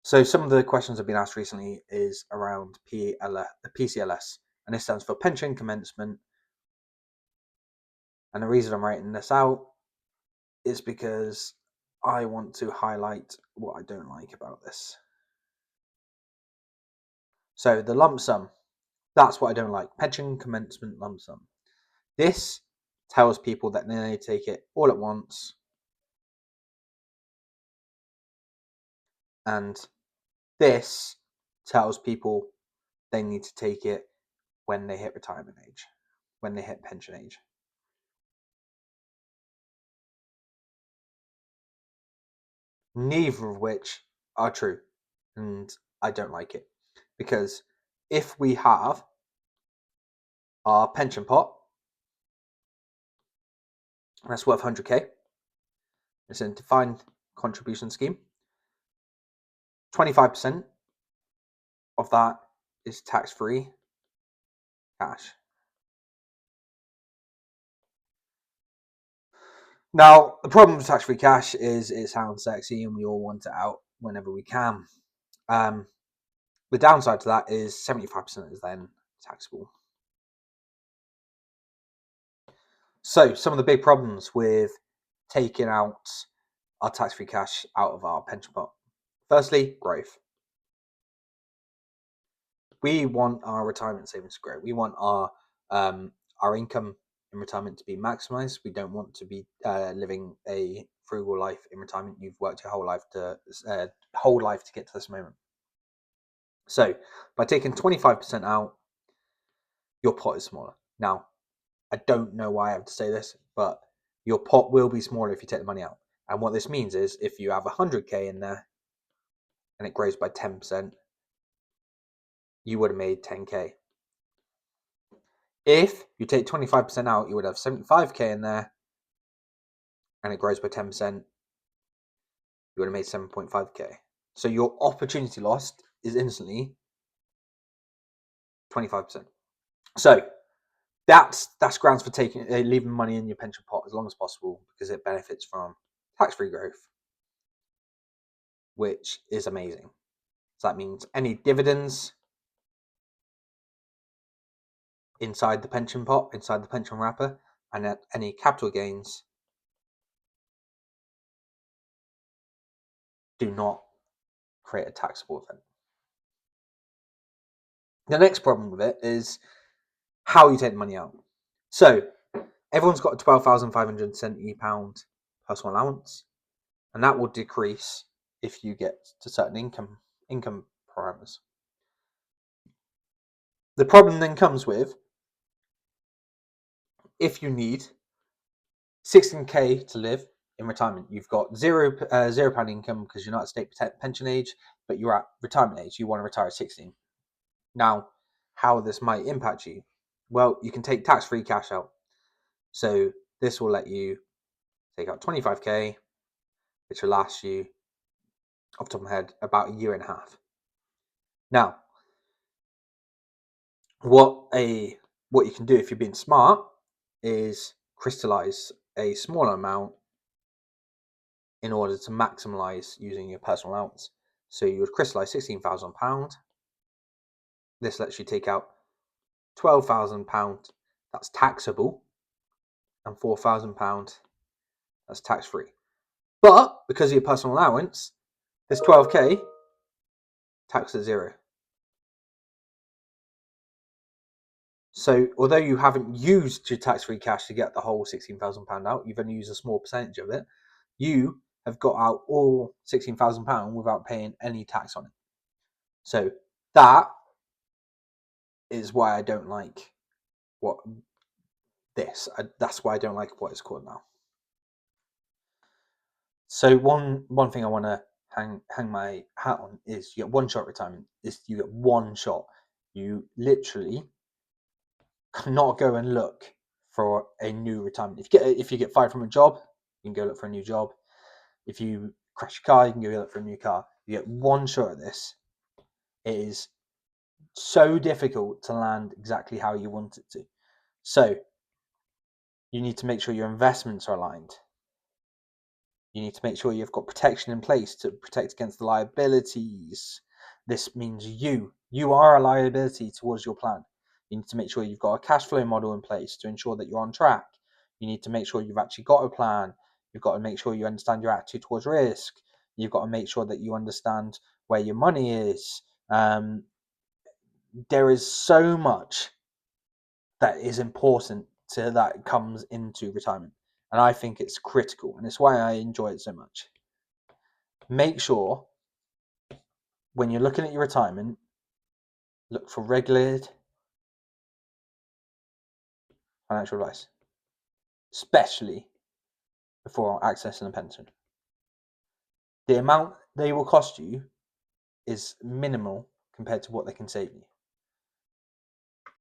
So some of the questions I've been asked recently is around PCLS, and this stands for Pension Commencement. And the reason I'm writing this out is because I want to highlight what I don't like about this. So the lump sum, that's what I don't like. Pension Commencement lump sum. This tells people that they take it all at once, and this tells people they need to take it when they hit retirement age, when they hit pension age. Neither of which are true, and I don't like it, because if we have our pension pot that's worth 100k, it's in a defined contribution scheme, 25% of that is tax-free cash. Now, the problem with tax-free cash is it sounds sexy and we all want it out whenever we can. The downside to that is 75% is then taxable. So some of the big problems with taking out our tax-free cash out of our pension pot. Firstly, growth. We want our retirement savings to grow. We want our income in retirement to be maximized. We don't want to be living a frugal life in retirement. You've worked your whole life to get to this moment. So by taking 25% out, your pot is smaller. Now, I don't know why I have to say this, but your pot will be smaller if you take the money out. And what this means is if you have 100k in there and it grows by 10%, you would have made 10k. If you take 25% out, you would have 75k in there and it grows by 10%, you would have made 7.5k. So your opportunity lost is instantly 25%. So that's grounds for leaving money in your pension pot as long as possible, because it benefits from tax-free growth, which is amazing. So that means any dividends inside the pension pot, inside the pension wrapper, and any capital gains do not create a taxable event. The next problem with it is how you take the money out. So everyone's got a £12,570 personal allowance, and that will decrease if you get to certain income parameters. The problem then comes with if you need 16k to live in retirement, you've got £0 income because you're not at state pension age, but you're at retirement age. You want to retire at 16. Now, how this might impact you? Well, you can take tax-free cash out. So this will let you take out 25k, which will last you, off the top of my head, about a year and a half. Now, what you can do if you're being smart is crystallize a smaller amount in order to maximize using your personal allowance. So you would crystallize £16,000. This lets you take out £12,000 that's taxable and £4,000 that's tax-free. But because of your personal allowance, this 12k tax at zero. So although you haven't used your tax-free cash to get the whole £16,000 out, you've only used a small percentage of it, you have got out all £16,000 without paying any tax on it. So that is why I don't like that's why I don't like what it's called now. So one thing I want to hang my hat on is you get one shot retirement. You get one shot. You literally cannot go and look for a new retirement. If you get fired from a job, you can go look for a new job. If you crash your car, you can go look for a new car. You get one shot at this. It is so difficult to land exactly how you want it to. So you need to make sure your investments are aligned. You need to make sure you've got protection in place to protect against the liabilities. This means you are a liability towards your plan. You need to make sure you've got a cash flow model in place to ensure that you're on track. You need to make sure you've actually got a plan. You've got to make sure you understand your attitude towards risk. You've got to make sure that you understand where your money is. There is so much that is important to that comes into retirement. And I think it's critical. And it's why I enjoy it so much. Make sure when you're looking at your retirement, look for regulated financial advice, especially before accessing a pension. The amount they will cost you is minimal compared to what they can save you.